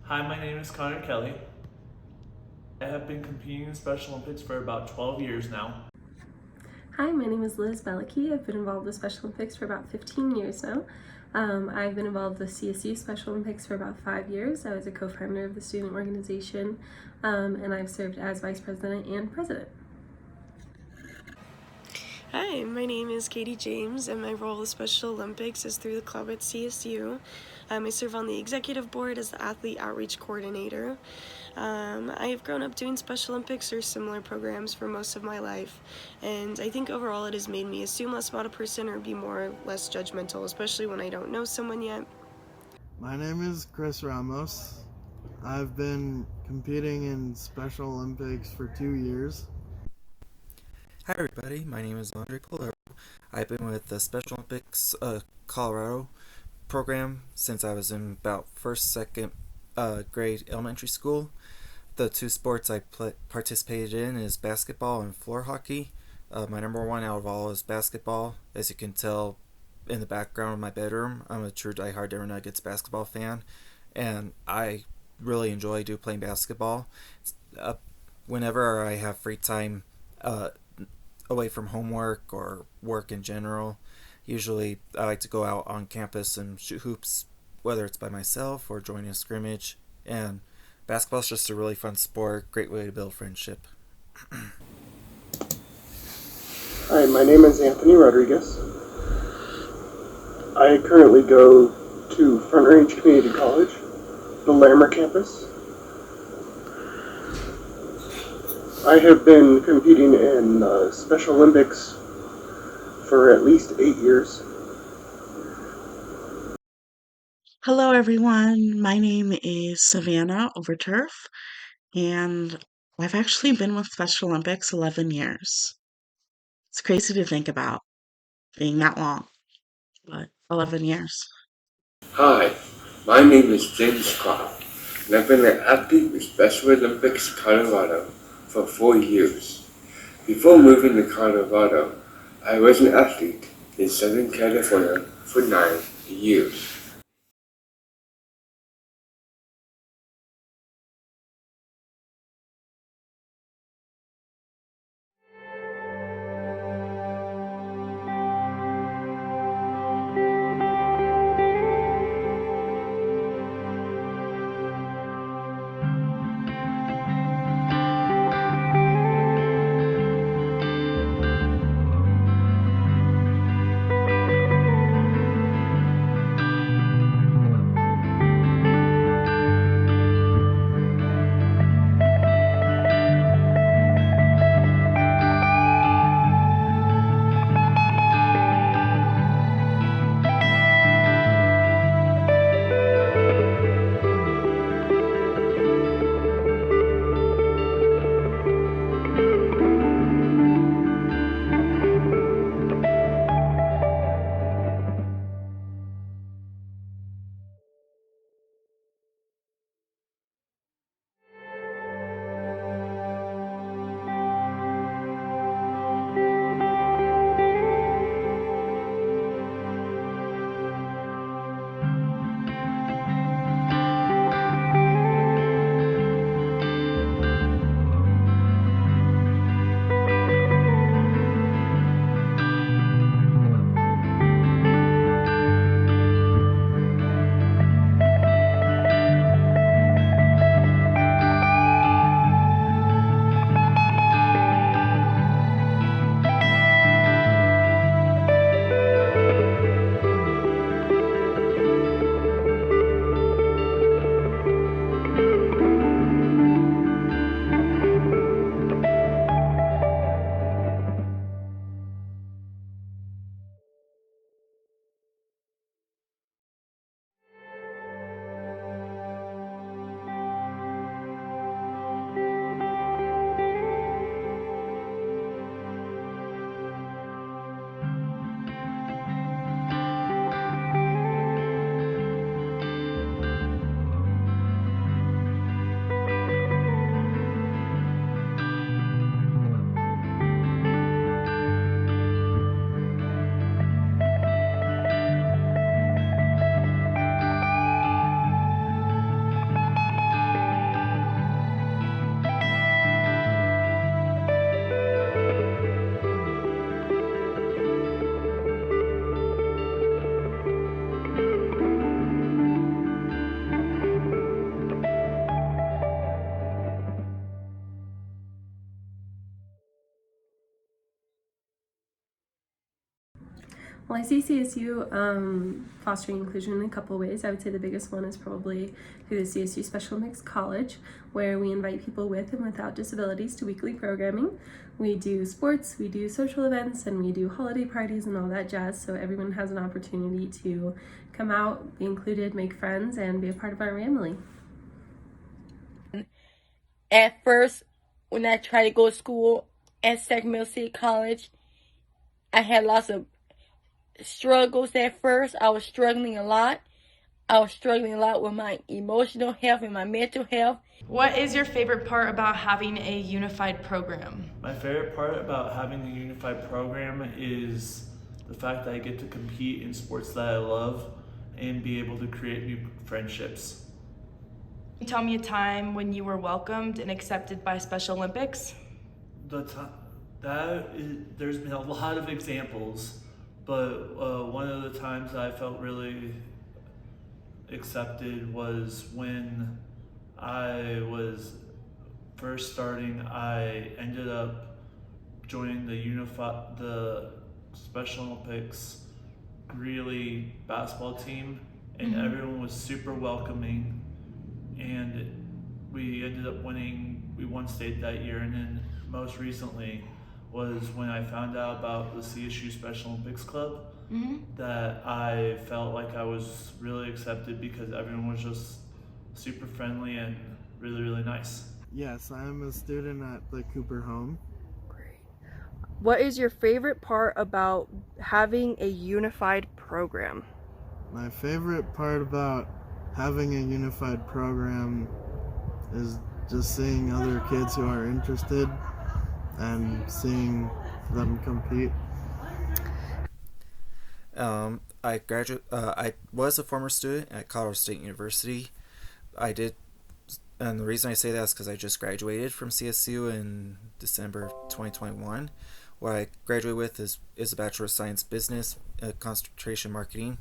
Hi, my name is Connor Kelly. I have been competing in Special Olympics for about 12 years now. Hi, my name is Liz Belicky. I've been involved with Special Olympics for about 15 years now. I've been involved with CSU Special Olympics for about 5 years. I was a co-founder of the student organization, and I've served as vice president and president. Hi, my name is Katie James, and my role with Special Olympics is through the club at CSU. I serve on the executive board as the athlete outreach coordinator. I have grown up doing Special Olympics or similar programs for most of my life, and I think overall it has made me assume less about a person or be more or less judgmental, especially when I don't know someone yet. My name is Chris Ramos. I've been competing in Special Olympics for 2 years. Hi everybody, my name is Andre Polero. I've been with the Special Olympics Colorado program since I was in about first, second grade elementary school. The two sports I participated in is basketball and floor hockey. My number one out of all is basketball. As you can tell in the background of my bedroom, I'm a true diehard Denver Nuggets basketball fan, and I really enjoy playing basketball. Uh, Whenever I have free time, away from homework or work in general. Usually, I like to go out on campus and shoot hoops, whether it's by myself or joining a scrimmage. And basketball's just a really fun sport, great way to build friendship. Hi, my name is Anthony Rodriguez. I currently go to Front Range Community College, the Larimer campus. I have been competing in Special Olympics for at least 8 years. Hello, everyone. My name is Savannah Overturf, and I've actually been with Special Olympics 11 years. It's crazy to think about being that long, but 11 years. Hi, my name is James Croft, and I've been an athlete with Special Olympics Colorado for 4 years. Before moving to Colorado, I was an athlete in Southern California for 9 years. Well, I see CSU fostering inclusion in a couple ways. I would say the biggest one is probably through the CSU Special Olympics College, where we invite people with and without disabilities to weekly programming. We do sports, we do social events, and we do holiday parties and all that jazz, so everyone has an opportunity to come out, be included, make friends, and be a part of our family. At first, when I tried to go to school at Sacramento City College, I had lots of struggles at first. I was struggling a lot. I was struggling a lot with my emotional health and my mental health. What is your favorite part about having a unified program? My favorite part about having a unified program is the fact that I get to compete in sports that I love and be able to create new friendships. Can you tell me a time when you were welcomed and accepted by Special Olympics? There's been a lot of examples, but one of the times I felt really accepted was when I was first starting. I ended up joining the Special Olympics Greeley basketball team, and everyone was super welcoming, and we ended up winning. We won state that year, and then most recently was when I found out about the CSU Special Olympics Club, that I felt like I was really accepted because everyone was just super friendly and really, really nice. Yes, I am a student at the Cooper Home. What is your favorite part about having a unified program? My favorite part about having a unified program is just seeing other kids who are interested and seeing them compete. I was a former student at Colorado State University. And the reason I say that is because I just graduated from CSU in December 2021. What I graduated with is a Bachelor of Science Business, concentration marketing.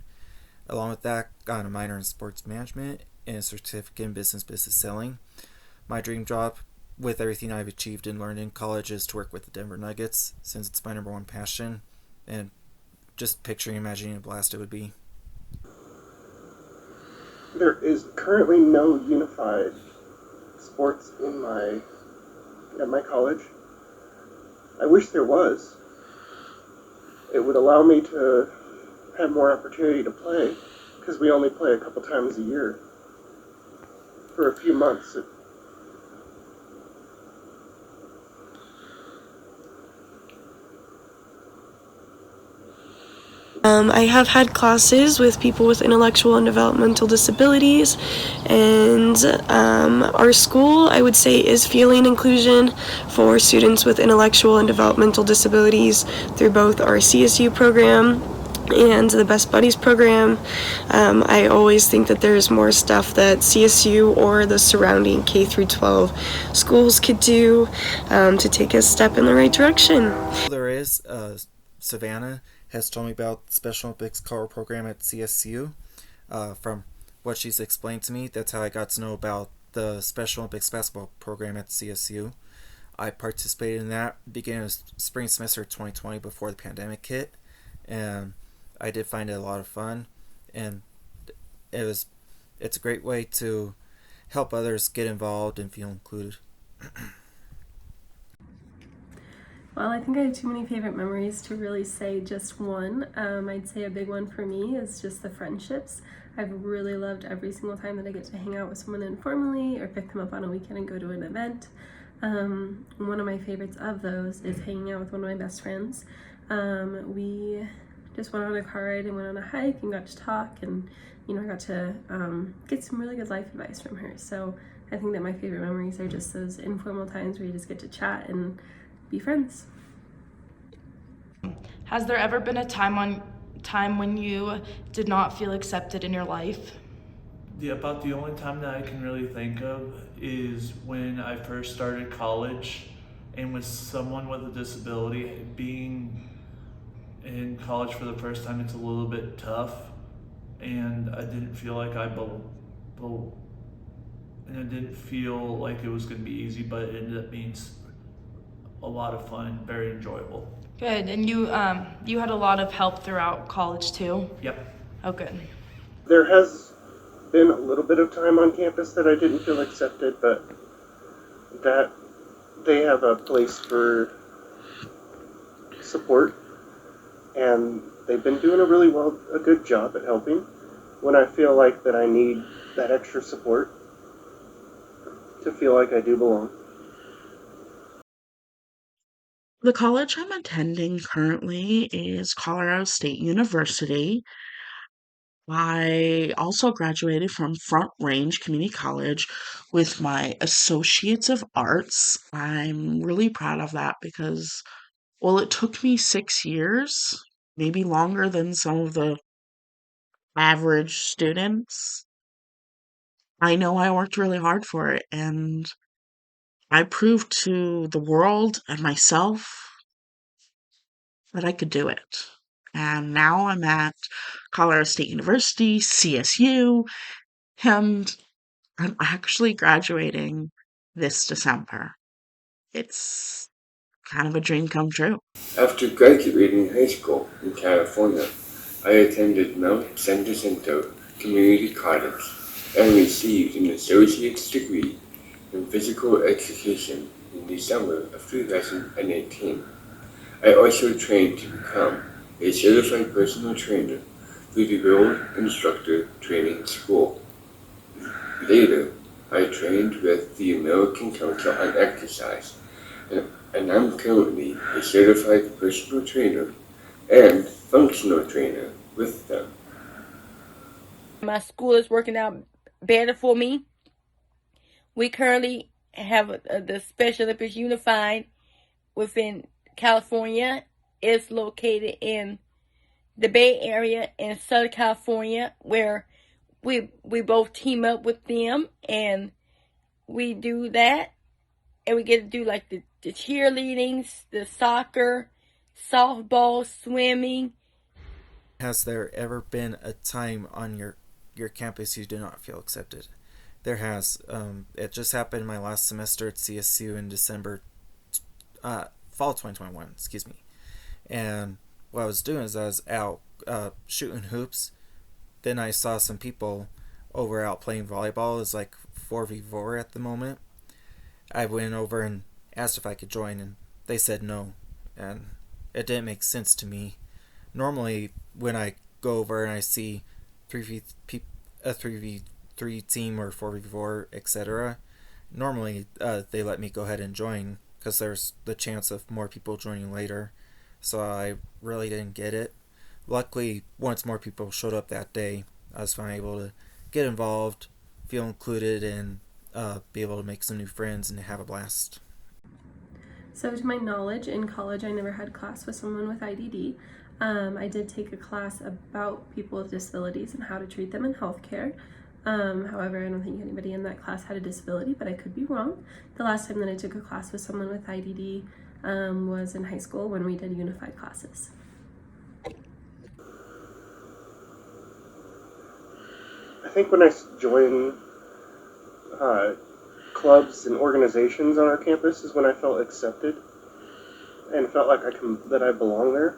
Along with that, got a minor in sports management and a certificate in business selling. My dream job, with everything I've achieved and learned in college, is to work with the Denver Nuggets, since it's my number one passion, and just picturing, imagining a blast it would be. There is currently no unified sports at my college. I wish there was. It would allow me to have more opportunity to play, because we only play a couple times a year for a few months. I have had classes with people with intellectual and developmental disabilities, and our school, I would say, is feeling inclusion for students with intellectual and developmental disabilities through both our CSU program and the Best Buddies program. I always think that there's more stuff that CSU or the surrounding K through 12 schools could do to take a step in the right direction. There is Savannah has told me about the Special Olympics color program at CSU. From what she's explained to me, that's how I got to know about the Special Olympics basketball program at CSU. I participated in that beginning of spring semester 2020 before the pandemic hit, and I did find it a lot of fun, and it's a great way to help others get involved and feel included. Well, I think I have too many favorite memories to really say just one. I'd say a big one for me is just the friendships. I've really loved every single time that I get to hang out with someone informally or pick them up on a weekend and go to an event. One of my favorites of those is hanging out with one of my best friends. We just went on a car ride and went on a hike and got to talk, and I got to get some really good life advice from her. So I think that my favorite memories are just those informal times where you just get to chat and be friends. Has there ever been a time when you did not feel accepted in your life? About the only time that I can really think of is when I first started college and was someone with a disability. Being in college for the first time, it's a little bit tough, and I didn't feel like and it didn't feel like it was going to be easy, but it ended up being a lot of fun, very enjoyable. Good. And you had a lot of help throughout college too? Yep. Oh, good. There has been a little bit of time on campus that I didn't feel accepted, but that they have a place for support, and they've been doing a good job at helping when I feel like that I need that extra support to feel like I do belong. The college I'm attending currently is Colorado State University. I also graduated from Front Range Community College with my Associates of Arts. I'm really proud of that because, well, it took me 6 years, maybe longer than some of the average students. I know I worked really hard for it, and I proved to the world and myself that I could do it. And now I'm at Colorado State University, CSU, and I'm actually graduating this December. It's kind of a dream come true. After graduating high school in California, I attended Mount San Jacinto Community College and received an associate's degree in physical education in December of 2018. I also trained to become a certified personal trainer through the World Instructor Training School. Later, I trained with the American Council on Exercise, and I'm currently a certified personal trainer and functional trainer with them. My school is working out better for me. We currently have the Special Olympics Unified within California. It's located in the Bay Area in Southern California, where we both team up with them, and we do that, and we get to do like the cheerleading, the soccer, softball, swimming. Has there ever been a time on your campus you did not feel accepted? There has. It just happened my last semester at CSU in December, fall 2021, excuse me. And what I was doing is I was out shooting hoops. Then I saw some people over out playing volleyball. It's like 4v4 at the moment. I went over and asked if I could join, and they said no. And it didn't make sense to me. Normally, when I go over and I see a 3v3 team or 4v4, etc., normally they let me go ahead and join because there's the chance of more people joining later. So I really didn't get it. Luckily, once more people showed up that day, I was finally able to get involved, feel included, and be able to make some new friends and have a blast. So to my knowledge, in college I never had class with someone with IDD. I did take a class about people with disabilities and how to treat them in healthcare. However, I don't think anybody in that class had a disability, but I could be wrong. The last time that I took a class with someone with IDD was in high school when we did unified classes. I think when I joined clubs and organizations on our campus is when I felt accepted and felt like that I belong there.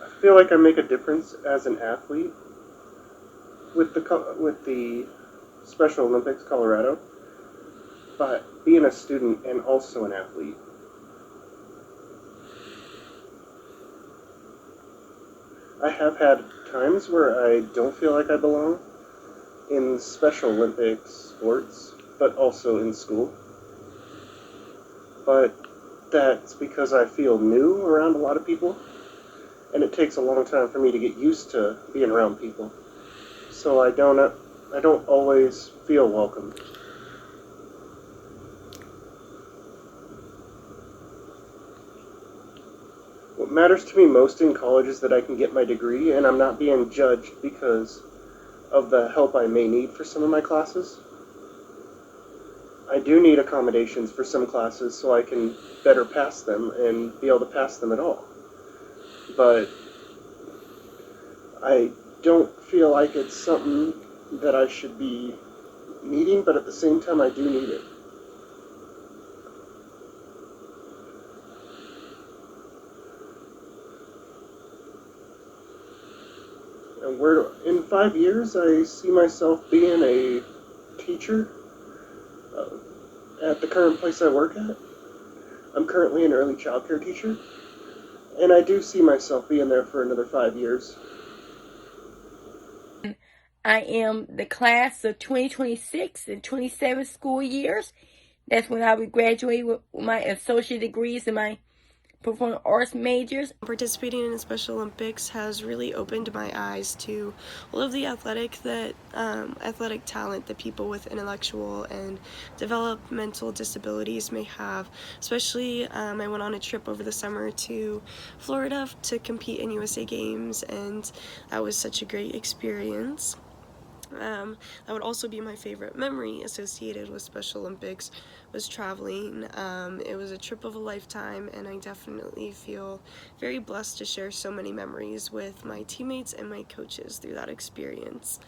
I feel like I make a difference as an athlete with the Special Olympics Colorado, but being a student and also an athlete. I have had times where I don't feel like I belong in Special Olympics sports, but also in school. But that's because I feel new around a lot of people, and it takes a long time for me to get used to being around people. So I don't always feel welcome. What matters to me most in college is that I can get my degree and I'm not being judged because of the help I may need for some of my classes. I do need accommodations for some classes so I can better pass them and be able to pass them at all. But I don't feel like it's something that I should be needing, but at the same time, I do need it. And in 5 years, I see myself being a teacher at the current place I work at. I'm currently an early childcare teacher, and I do see myself being there for another 5 years. I am the class of 2026 and 27 school years. That's when I will graduate with my associate degrees in my performing arts majors. Participating in the Special Olympics has really opened my eyes to all of the athletic talent that people with intellectual and developmental disabilities may have. Especially, I went on a trip over the summer to Florida to compete in USA Games, and that was such a great experience. That would also be my favorite memory associated with Special Olympics was traveling. It was a trip of a lifetime, and I definitely feel very blessed to share so many memories with my teammates and my coaches through that experience.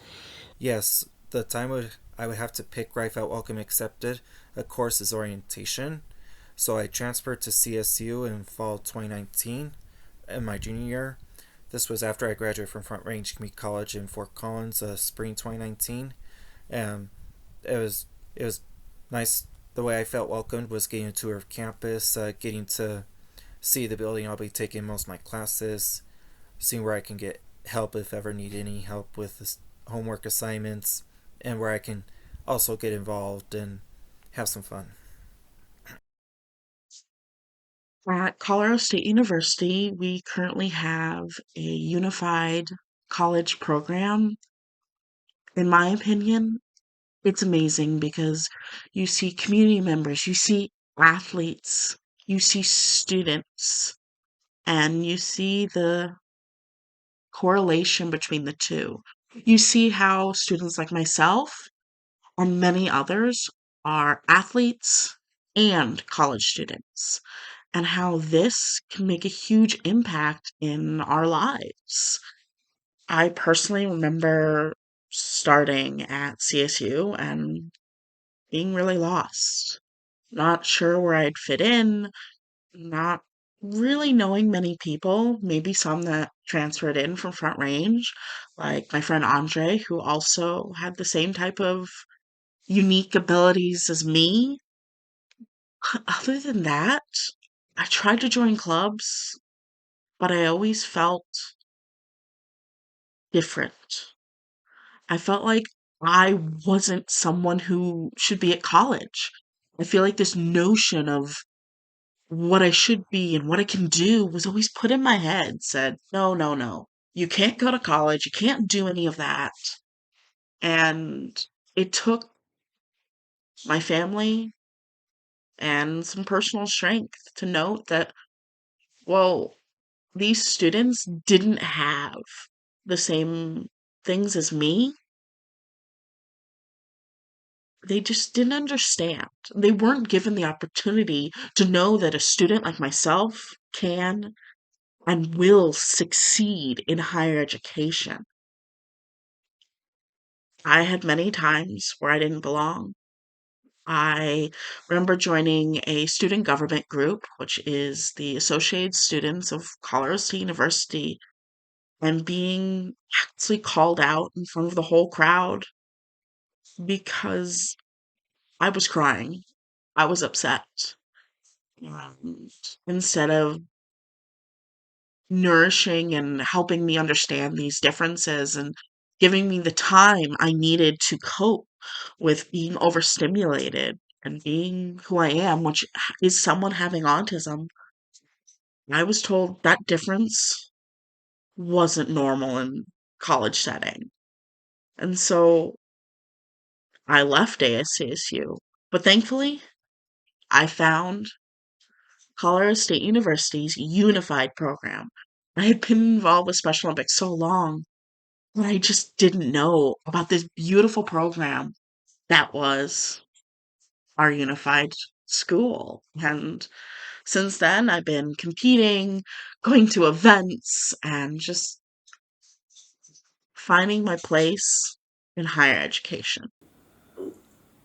Yes, the time I would have to pick right out welcome accepted, of course, is orientation. So I transferred to CSU in fall 2019 in my junior year. This was after I graduated from Front Range Community College in Fort Collins, spring 2019. And it was nice. The way I felt welcomed was getting a tour of campus, getting to see the building I'll be taking most of my classes, seeing where I can get help if ever need any help with this homework assignments, and where I can also get involved and have some fun. At Colorado State University, we currently have a unified college program. In my opinion, it's amazing because you see community members, you see athletes, you see students, and you see the correlation between the two. You see how students like myself and many others are athletes and college students, and how this can make a huge impact in our lives. I personally remember starting at CSU and being really lost, not sure where I'd fit in, not really knowing many people, maybe some that transferred in from Front Range, like my friend Andre, who also had the same type of unique abilities as me. Other than that, I tried to join clubs, but I always felt different. I felt like I wasn't someone who should be at college. I feel like this notion of what I should be and what I can do was always put in my head, said, no, no, no. You can't go to college. You can't do any of that. And it took my family and some personal strength to note that, well, these students didn't have the same things as me. They just didn't understand. They weren't given the opportunity to know that a student like myself can and will succeed in higher education. I had many times where I didn't belong. I remember joining a student government group, which is the Associated Students of Colorado State University, and being actually called out in front of the whole crowd because I was crying. I was upset. And instead of nourishing and helping me understand these differences and giving me the time I needed to cope with being overstimulated and being who I am, which is someone having autism, I was told that difference wasn't normal in college setting. And so I left ASCSU. But thankfully, I found Colorado State University's unified program. I had been involved with Special Olympics so long, but I just didn't know about this beautiful program that was our unified school. And since then, I've been competing, going to events, and just finding my place in higher education.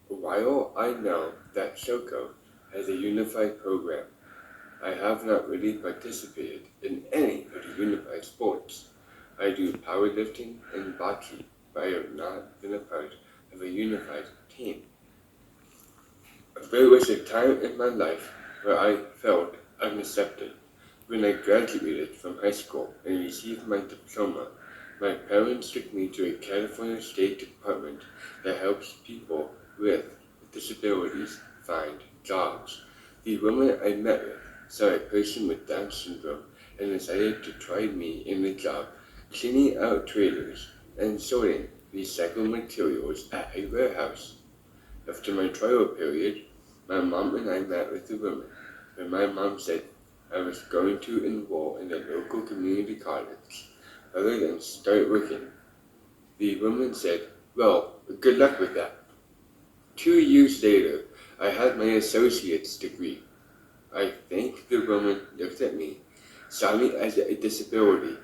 While I know that SOCO has a unified program, I have not really participated in any of the unified sports. I do powerlifting and bocce, but I have not been a part of a unified team. There was a time in my life where I felt unaccepted. When I graduated from high school and received my diploma, my parents took me to a California State Department that helps people with disabilities find jobs. The woman I met with saw a person with Down syndrome and decided to try me in the job cleaning out trailers and sorting recycled materials at a warehouse. After my trial period, my mom and I met with the woman, and my mom said I was going to enroll in a local community college rather than start working. The woman said, "Well, good luck with that." 2 years later, I had my associate's degree. I think the woman looked at me, saw me as a disability,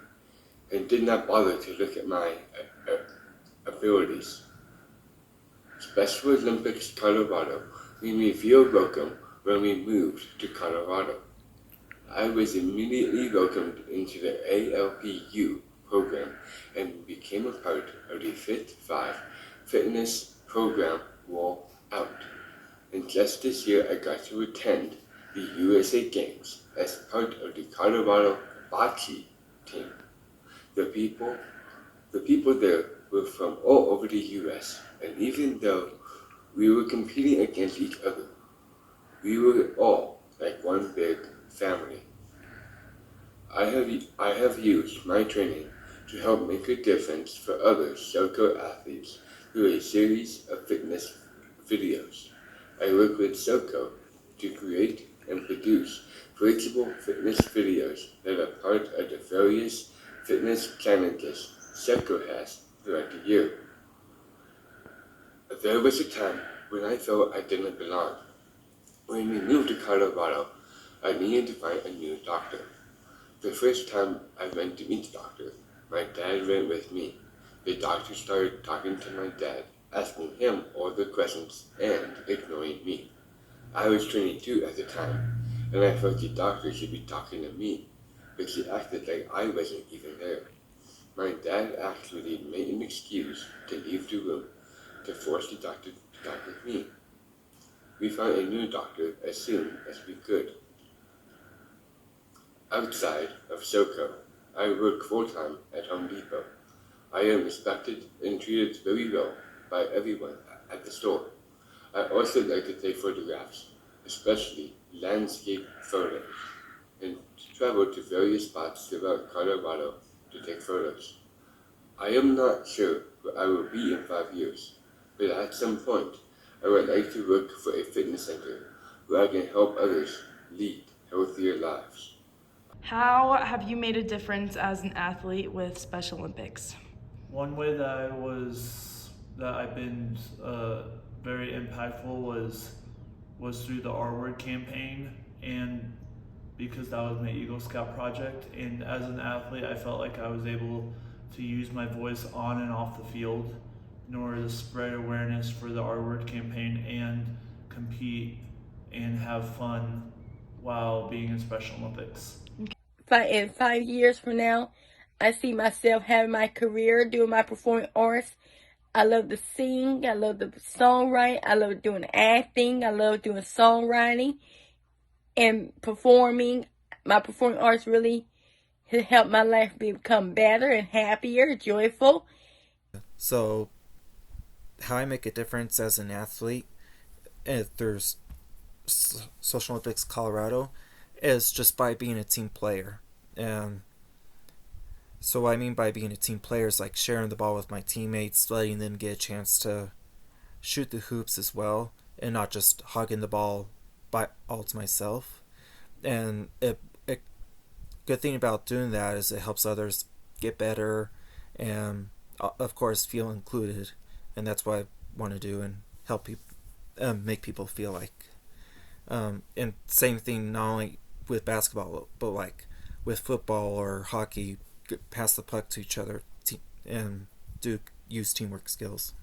and did not bother to look at my abilities. Special Olympics Colorado made me feel welcome when we moved to Colorado. I was immediately welcomed into the ALPSU program and became a part of the Fit 5 fitness program rollout. And just this year I got to attend the USA Games as part of the Colorado bocce team. The people there were from all over the US, and even though we were competing against each other, we were all like one big family. I have used my training to help make a difference for other SOCO athletes through a series of fitness videos. I work with SOCO to create and produce virtual fitness videos that are part of the various fitness challenges SOCO has throughout the year. There was a time when I felt I didn't belong. When we moved to Colorado, I needed to find a new doctor. The first time I went to meet the doctor, my dad went with me. The doctor started talking to my dad, asking him all the questions and ignoring me. I was 22 at the time, and I felt the doctor should be talking to me, but she acted like I wasn't even there. My dad actually made an excuse to leave the room to force the doctor to talk with me. We found a new doctor as soon as we could. Outside of SOCO, I work full-time at Home Depot. I am respected and treated very well by everyone at the store. I also like to take photographs, especially landscape photos, and travel to various spots throughout Colorado to take photos. I am not sure where I will be in 5 years, but at some point, I would like to work for a fitness center where I can help others lead healthier lives. How have you made a difference as an athlete with Special Olympics? One way that I've been very impactful was through the R Word campaign, and because that was my Eagle Scout project. And as an athlete, I felt like I was able to use my voice on and off the field in order to spread awareness for the R Word campaign and compete and have fun while being in Special Olympics. In 5 years from now, I see myself having my career doing my performing arts. I love to sing. I love the songwriting. I love doing acting. I love doing songwriting and performing. My performing arts really has helped my life become better and happier, joyful. So, how I make a difference as an athlete through Social Olympics Colorado is just by being a team player. And so what I mean by being a team player is like sharing the ball with my teammates, letting them get a chance to shoot the hoops as well, and not just hogging the ball by all to myself. And a good thing about doing that is it helps others get better and of course feel included, and that's what I want to do and help people, make people feel like. And same thing not only with basketball but like with football or hockey, pass the puck to each other and do use teamwork skills.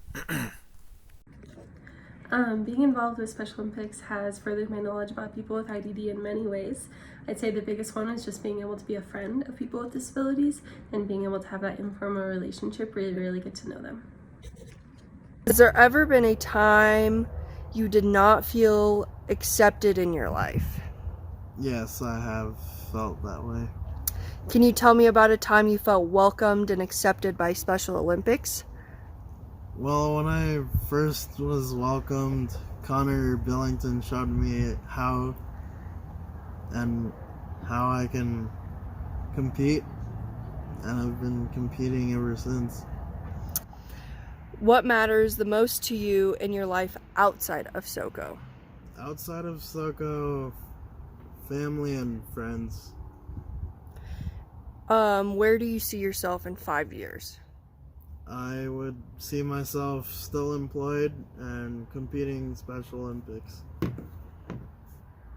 Being involved with Special Olympics has furthered my knowledge about people with IDD in many ways. I'd say the biggest one is just being able to be a friend of people with disabilities and being able to have that informal relationship where you really get to know them. Has there ever been a time you did not feel accepted in your life? Yes, I have felt that way. Can you tell me about a time you felt welcomed and accepted by Special Olympics? Well, when I first was welcomed, Connor Billington showed me how I can compete, and I've been competing ever since. What matters the most to you in your life outside of SoCo? Outside of SoCo, family and friends. Where do you see yourself in 5 years? I would see myself still employed and competing in Special Olympics.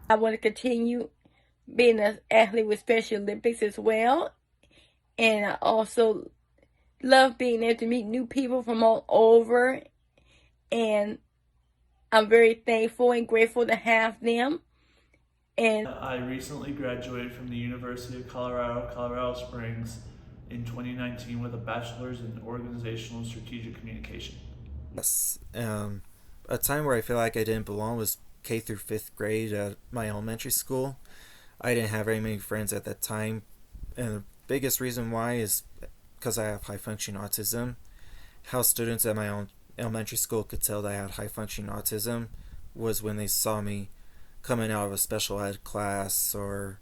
I want to continue being an athlete with Special Olympics as well. And I also love being able to meet new people from all over. And I'm very thankful and grateful to have them. And I recently graduated from the University of Colorado, Colorado Springs in 2019 with a bachelor's in organizational strategic communication. Yes. A time where I feel like I didn't belong was K through 5th grade at my elementary school. I didn't have very many friends at that time, and the biggest reason why is because I have high functioning autism. How students at my own elementary school could tell that I had high functioning autism was when they saw me coming out of a special ed class, or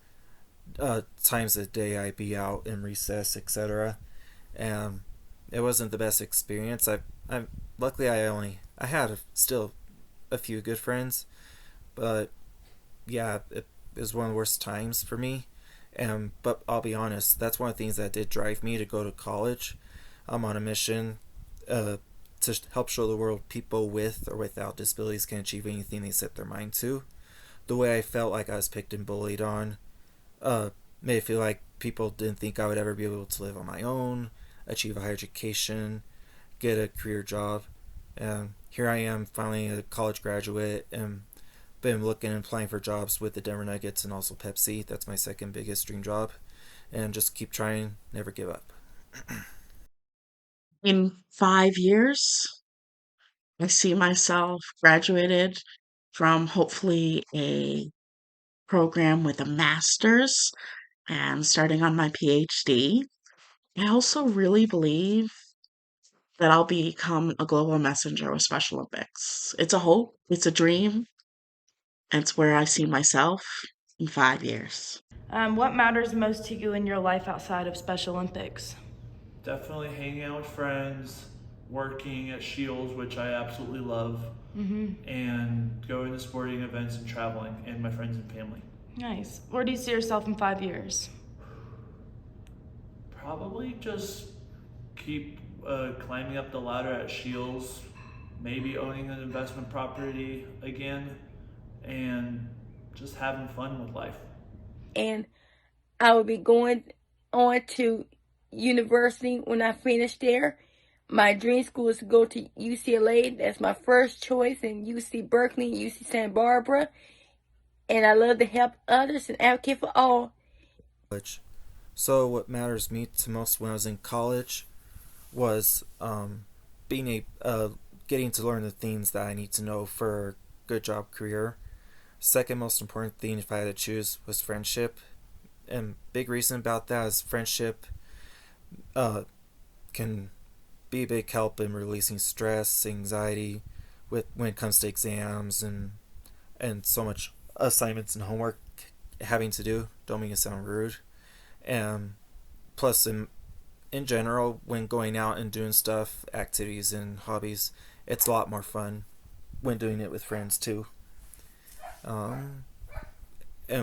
times of the day I'd be out in recess, etc. And it wasn't the best experience. I luckily I had still a few good friends, but yeah, it was one of the worst times for me. But I'll be honest, that's one of the things that did drive me to go to college. I'm on a mission to help show the world people with or without disabilities can achieve anything they set their mind to. The way I felt like I was picked and bullied on made it feel like people didn't think I would ever be able to live on my own, achieve a higher education, get a career job. And here I am, finally a college graduate, and been looking and applying for jobs with the Denver Nuggets and also Pepsi. That's my second biggest dream job. And just keep trying, never give up. In 5 years, I see myself graduated from hopefully a program with a master's and starting on my PhD. I also really believe that I'll become a global messenger with Special Olympics. It's a hope, it's a dream, and it's where I see myself in 5 years. What matters most to you in your life outside of Special Olympics? Definitely hanging out with friends, working at Shields, which I absolutely love, and going to sporting events and traveling, and my friends and family. Nice. Where do you see yourself in 5 years? Probably just keep climbing up the ladder at Shields, maybe owning an investment property again, and just having fun with life. and I will be going on to university when I finish there. My dream school is to go to UCLA. That's my first choice, and UC Berkeley, UC Santa Barbara. And I love to help others and advocate for all. So what matters me to most when I was in college was being getting to learn the things that I need to know for a good job career. Second most important thing, if I had to choose, was friendship. And big reason about that is friendship can be a big help in releasing stress, anxiety, when it comes to exams and so much assignments and homework having to do. Don't mean to sound rude. And plus, in general, when going out and doing stuff, activities and hobbies, it's a lot more fun when doing it with friends too. And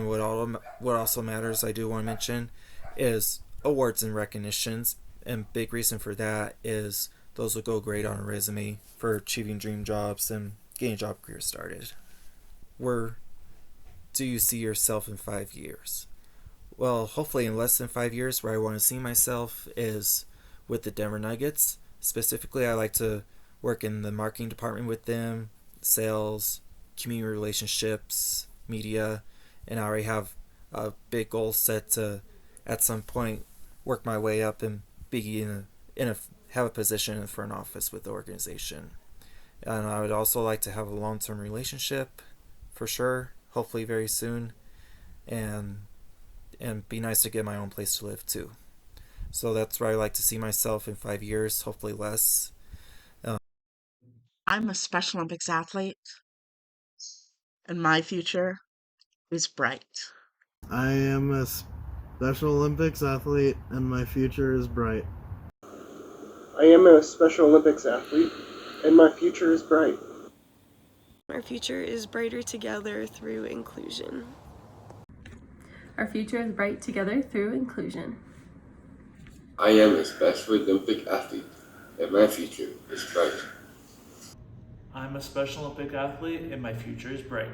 what also matters, I do want to mention, is awards and recognitions. And big reason for that is those will go great on a resume for achieving dream jobs and getting a job career started. Where do you see yourself in 5 years? Well, hopefully in less than 5 years, where I want to see myself is with the Denver Nuggets, Specifically, I like to work in the marketing department with them, sales, community relationships, media, and I already have a big goal set to, at some point, work my way up and be have a position in the front office with the organization. And I would also like to have a long-term relationship, for sure, hopefully very soon, and be nice to get my own place to live too. So that's where I like to see myself in 5 years, hopefully less. I'm a Special Olympics athlete, and my future is bright. I am a Special Olympics athlete, and my future is bright. I am a Special Olympics athlete, and my future is bright. Our future is brighter together through inclusion. Our future is bright together through inclusion. I am a Special Olympic athlete, and my future is bright. I'm a Special Olympic athlete and my future is bright.